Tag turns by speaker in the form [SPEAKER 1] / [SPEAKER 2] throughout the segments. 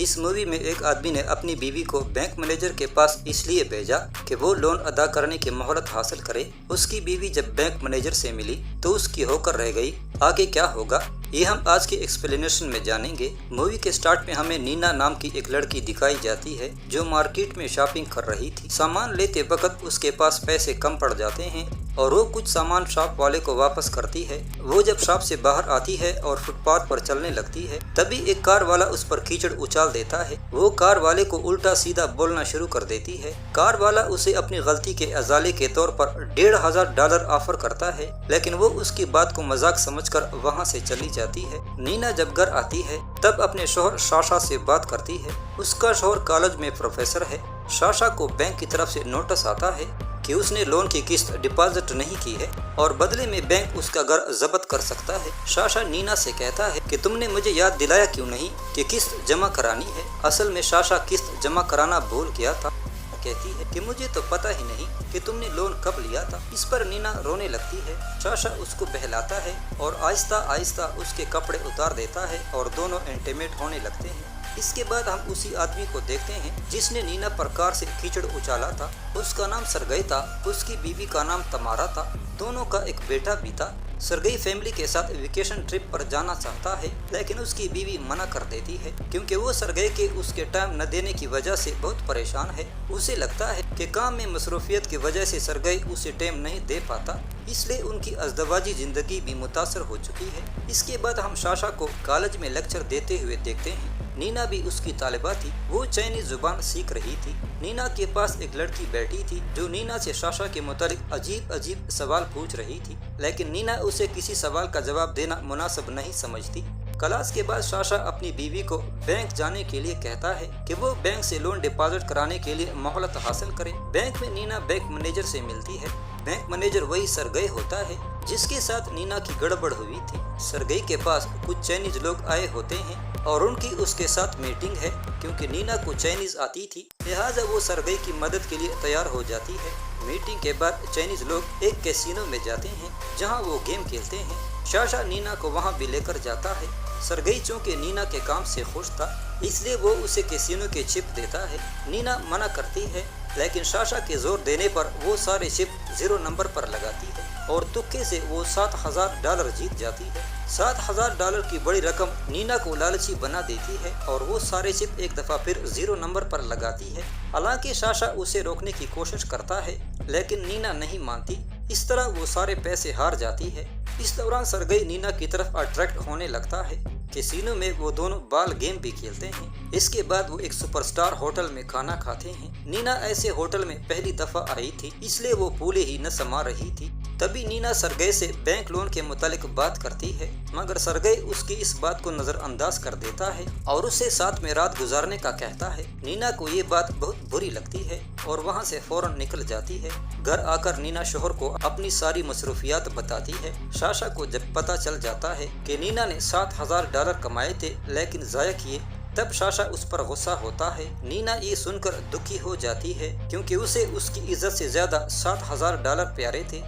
[SPEAKER 1] इस मूवी में एक आदमी ने अपनी बीवी को बैंक मैनेजर के पास इसलिए भेजा कि वो लोन अदा करने की मोहलत हासिल करे। उसकी बीवी जब बैंक मैनेजर से मिली तो उसकी होकर रह गई। आगे क्या होगा ये हम आज के एक्सप्लेनेशन में जानेंगे। मूवी के स्टार्ट में हमें नीना नाम की एक लड़की दिखाई जाती है जो मार्केट में शॉपिंग कर रही थी। सामान लेते वक्त उसके पास पैसे कम पड़ जाते हैं और वो कुछ सामान शॉप वाले को वापस करती है। वो जब शॉप से बाहर आती है और फुटपाथ पर चलने लगती है तभी एक कार वाला उस पर कीचड़ उछाल देता है। वो कार वाले को उल्टा सीधा बोलना शुरू कर देती है। कार वाला उसे अपनी गलती के अजाले के तौर पर $1,500 ऑफर करता है, लेकिन वो उसकी बात को मजाक समझकर वहाँ से चली जाती है। नीना जब घर आती है तब अपने शोहर साशा से बात करती है। उसका शोहर कॉलेज में प्रोफेसर है। साशा को बैंक की तरफ से नोटिस आता है कि उसने लोन की किस्त डिपॉजिट नहीं की है और बदले में बैंक उसका घर जब्त कर सकता है। साशा नीना से कहता है कि तुमने मुझे याद दिलाया क्यों नहीं कि किस्त जमा करानी है। असल में साशा किस्त जमा कराना भूल गया था। कहती है कि मुझे तो पता ही नहीं कि तुमने लोन कब लिया था। इस पर नीना रोने लगती है। साशा उसको बहलाता है और आहिस्ता आहिस्ता उसके कपड़े उतार देता है और दोनों इंटीमेट होने लगते हैं। इसके बाद हम उसी आदमी को देखते हैं जिसने नीना पर कार से कीचड़ उछाला था। उसका नाम सरगई था। उसकी बीवी का नाम तमारा था। दोनों का एक बेटा भी था। सरगई फैमिली के साथ वेकेशन ट्रिप पर जाना चाहता है, लेकिन उसकी बीवी मना कर देती है क्योंकि वो सरगई के उसके टाइम न देने की वजह से बहुत परेशान है। उसे लगता है कि काम में मसरूफियत की वजह से सरगई उसे टाइम नहीं दे पाता, इसलिए उनकी अज़दवाजी जिंदगी भी मुतासर हो चुकी है। इसके बाद हम साशा को कॉलेज में लेक्चर देते हुए देखते हैं। नीना भी उसकी तालिबा थी। वो चाइनीज जुबान सीख रही थी। नीना के पास एक लड़की बैठी थी जो नीना से साशा के मुतालिक अजीब अजीब सवाल पूछ रही थी, लेकिन नीना उसे किसी सवाल का जवाब देना मुनासिब नहीं समझती। क्लास के बाद साशा अपनी बीवी को बैंक जाने के लिए कहता है कि वो बैंक से लोन डिपॉजिट कराने के लिए मोहलत हासिल करे। बैंक में नीना बैंक मैनेजर से मिलती है। बैंक मैनेजर वही सरगई होता है जिसके साथ नीना की गड़बड़ हुई थी। सरगई के पास कुछ चाइनीज लोग आए होते हैं और उनकी उसके साथ मीटिंग है। क्योंकि नीना को चाइनीज आती थी लिहाजा वो सरगई की मदद के लिए तैयार हो जाती है। मीटिंग के बाद चाइनीज लोग एक कैसीनो में जाते हैं जहां वो गेम खेलते हैं। साशा नीना को वहां भी लेकर जाता है। सरगई चूंकि नीना के काम से खुश था इसलिए वो उसे कैसीनो के चिप देता है। नीना मना करती है, लेकिन साशा के जोर देने पर वो सारे चिप 0 नंबर पर लगाती है और तुक्के से वो $7,000 जीत जाती है। $7,000 की बड़ी रकम नीना को लालची बना देती है और वो सारे चिप एक दफा फिर 0 नंबर पर लगाती है। हालांकि साशा उसे रोकने की कोशिश करता है, लेकिन नीना नहीं मानती। इस तरह वो सारे पैसे हार जाती है। इस दौरान सरगई नीना की तरफ अट्रैक्ट होने लगता है। कैसीनो में वो दोनों बाल गेम भी खेलते हैं। इसके बाद वो एक सुपरस्टार होटल में खाना खाते हैं। नीना ऐसे होटल में पहली दफा आई थी इसलिए वो फूले ही न समा रही थी। तभी नीना सरगई से बैंक लोन के मुतालिक बात करती है, मगर सरगई उसकी इस बात को नजरअंदाज कर देता है और उससे साथ में रात गुजारने का कहता है। नीना को ये बात बहुत बुरी लगती है और वहाँ से फौरन निकल जाती है। घर आकर नीना शोहर को अपनी सारी मसरूफियात बताती है। साशा को जब पता चल जाता है कि नीना ने $7,000 कमाए थे लेकिन ज़ाया किए, तब साशा उस पर गुस्सा होता है। नीना ये सुनकर दुखी हो जाती है क्योंकि उसे उसकी इज्जत से ज्यादा $7,000 प्यारे थे।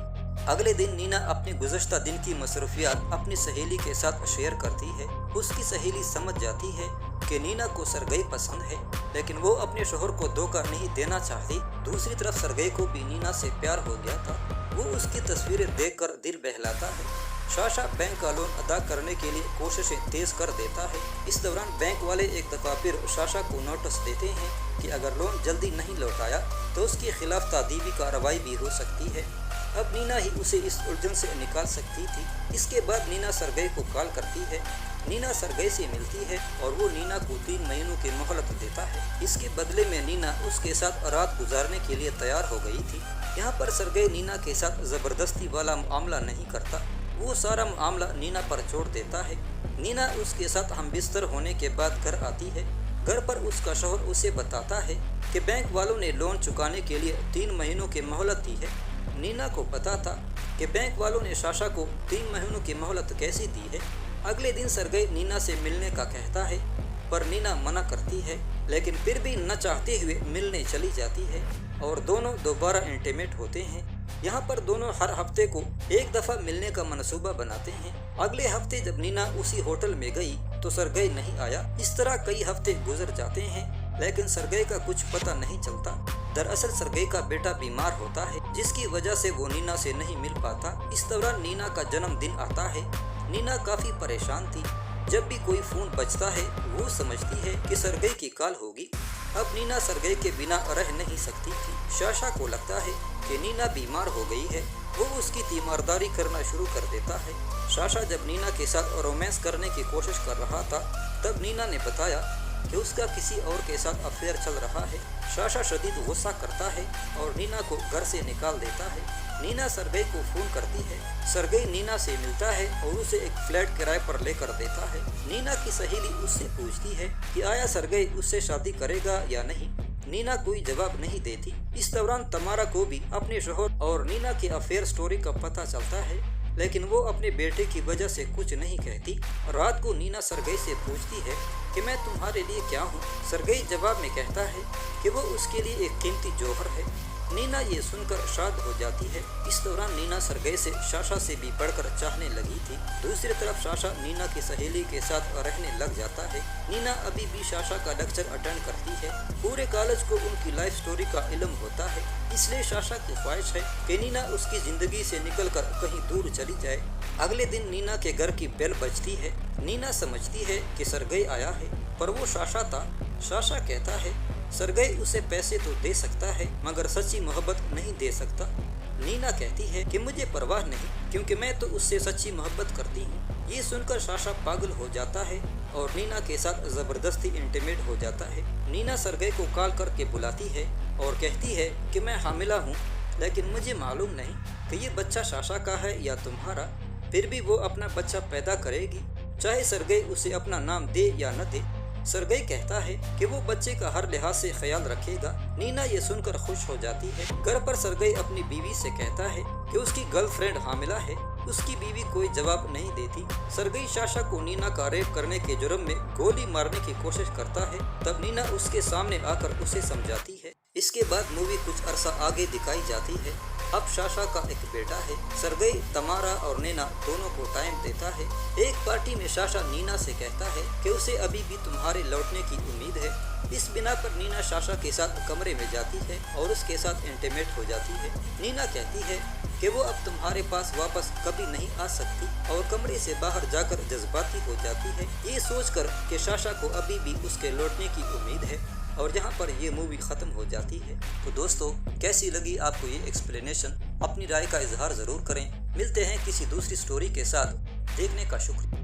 [SPEAKER 1] अगले दिन नीना अपने गुज़श्ता दिन की मसरूफियात अपनी सहेली के साथ शेयर करती है। उसकी सहेली समझ जाती है कि नीना को सरगई पसंद है, लेकिन वो अपने शोहर को धोखा नहीं देना चाहती। दूसरी तरफ सरगई को भी नीना से प्यार हो गया था। वो उसकी तस्वीरें देखकर दिल बहलाता है। साशा बैंक का लोन अदा करने के लिए कोशिशें तेज कर देता है। इस दौरान बैंक वाले एक दफा फिर साशा को नोटिस देते हैं कि अगर लोन जल्दी नहीं लौटाया तो उसके खिलाफ तादीबी कार्रवाई भी हो सकती है। अब नीना ही उसे इस उलझन से निकाल सकती थी। इसके बाद नीना सरगई को कॉल करती है। नीना सरगई से मिलती है और वो नीना को 3 महीनों की मोहलत देता है। इसके बदले में नीना उसके साथ रात गुजारने के लिए तैयार हो गई थी। यहाँ पर सरगई नीना के साथ ज़बरदस्ती वाला मामला नहीं करता, वो सारा मामला नीना पर छोड़ देता है। नीना उसके साथ हम बिस्तर होने के बाद घर आती है। घर पर उसका शौहर उसे बताता है कि बैंक वालों ने लोन चुकाने के लिए 3 महीनों की मोहलत दी है। नीना को पता था कि बैंक वालों ने साशा को 3 महीनों की मोहलत कैसे दी है। अगले दिन सरगई नीना से मिलने का कहता है, पर नीना मना करती है, लेकिन फिर भी न चाहते हुए मिलने चली जाती है और दोनों दोबारा इंटीमेट होते हैं। यहाँ पर दोनों हर हफ्ते को एक दफ़ा मिलने का मनसूबा बनाते हैं। अगले हफ्ते जब नीना उसी होटल में गई तो सरगई नहीं आया। इस तरह कई हफ्ते गुजर जाते हैं, लेकिन सरगई का कुछ पता नहीं चलता। दरअसल सरगई का बेटा बीमार होता है, जिसकी वजह से वो नीना से नहीं मिल पाता। इस दौरान नीना का जन्मदिन आता है। नीना काफी परेशान थी। जब भी कोई फोन बजता है वो समझती है कि सरगई की कॉल होगी। अब नीना सरगई के बिना रह नहीं सकती थी। साशा को लगता है कि नीना बीमार हो गई है। वो उसकी तीमारदारी करना शुरू कर देता है। साशा जब नीना के साथ रोमांस करने की कोशिश कर रहा था, तब नीना ने बताया कि उसका किसी और के साथ अफेयर चल रहा है। साशा शदीद गुस्सा करता है और नीना को घर से निकाल देता है। नीना सरगई को फोन करती है। सरगई नीना से मिलता है और उसे एक फ्लैट किराए पर लेकर देता है। नीना की सहेली उससे पूछती है कि आया सरगई उससे शादी करेगा या नहीं। नीना कोई जवाब नहीं देती। इस दौरान तमारा को भी अपने शोहर और नीना के अफेयर स्टोरी का पता चलता है, लेकिन वो अपने बेटे की वजह से कुछ नहीं कहती। रात को नीना सरगई से पूछती है कि मैं तुम्हारे लिए क्या हूँ। सरगई जवाब में कहता है कि वो उसके लिए एक कीमती जौहर है। नीना ये सुनकर शाद हो जाती है। इस दौरान नीना सरगई से साशा से भी बढ़कर चाहने लगी थी। दूसरी तरफ साशा नीना की सहेली के साथ रहने लग जाता है। नीना अभी भी साशा का लेक्चर अटेंड करती है। पूरे कॉलेज को उनकी लाइफ स्टोरी का इल्म होता है, इसलिए साशा की ख्वाहिश है कि नीना उसकी जिंदगी से निकलकर कहीं दूर चली जाए। अगले दिन नीना के घर की बेल बजती है। नीना समझती है कि सरगई आया है, पर वो साशा था। साशा कहता है सरगई उसे पैसे तो दे सकता है, मगर सच्ची मोहब्बत नहीं दे सकता। नीना कहती है कि मुझे परवाह नहीं, क्योंकि मैं तो उससे सच्ची मोहब्बत करती हूँ। ये सुनकर साशा पागल हो जाता है और नीना के साथ जबरदस्ती इंटीमेट हो जाता है। नीना सरगई को कॉल करके बुलाती है और कहती है कि मैं हामिला हूँ, लेकिन मुझे मालूम नहीं कि ये बच्चा साशा का है या तुम्हारा। फिर भी वो अपना बच्चा पैदा करेगी, चाहे सरगई उसे अपना नाम दे या न दे। सरगई कहता है कि वो बच्चे का हर लिहाज से ख्याल रखेगा। नीना ये सुनकर खुश हो जाती है। घर पर सरगई अपनी बीवी से कहता है कि उसकी गर्लफ्रेंड हामिला है। उसकी बीवी कोई जवाब नहीं देती। सरगई साशा को नीना का रेप करने के जुर्म में गोली मारने की कोशिश करता है। तब नीना उसके सामने आकर उसे समझाती है। इसके बाद मूवी कुछ अरसा आगे दिखाई जाती है। अब साशा का एक बेटा है। सरगई तमारा और नीना दोनों को टाइम देता है। एक पार्टी में साशा नीना से कहता है कि उसे अभी भी तुम्हारे लौटने की उम्मीद है। इस बिना पर नीना साशा के साथ कमरे में जाती है और उसके साथ इंटीमेट हो जाती है। नीना कहती है कि वो अब तुम्हारे पास वापस कभी नहीं आ सकती और कमरे से बाहर जाकर जज्बाती हो जाती है, ये सोचकर कि साशा को अभी भी उसके लौटने की उम्मीद है। और यहाँ पर ये मूवी ख़त्म हो जाती है। तो दोस्तों, कैसी लगी आपको ये एक्सप्लेनेशन? अपनी राय का इजहार ज़रूर करें। मिलते हैं किसी दूसरी स्टोरी के साथ। देखने का शुक्रिया।